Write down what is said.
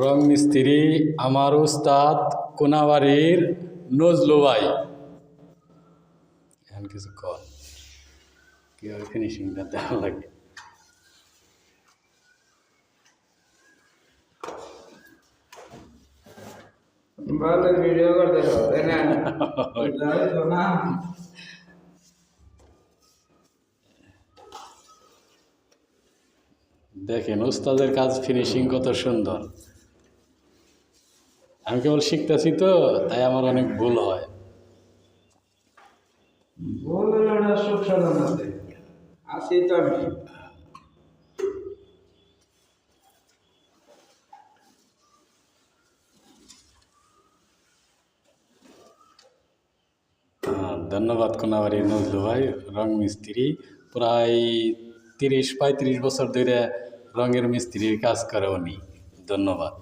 রং মিস্ত্রি আমার উস্তাদ কোনাবাড়ির নজলু ভাই। এখন কিছু কর কীভাবে ফিনিশিংটা দেওয়া লাগে। ভিডিও করতে না দেখেন উস্তাদের কাজ ফিনিশিং কত সুন্দর। আমি কেবল শিখতেছি তো, তাই আমার অনেক ভুল হয়। ভুল হলে সুখ সাধন আছে, আসি তো আমি। ধন্যবাদ কোনাবাড়ির নজলু ভাই, রং মিস্ত্রি। প্রায় 30-35 বছর ধরে রঙের মিস্ত্রির কাজ করে উনি। ধন্যবাদ।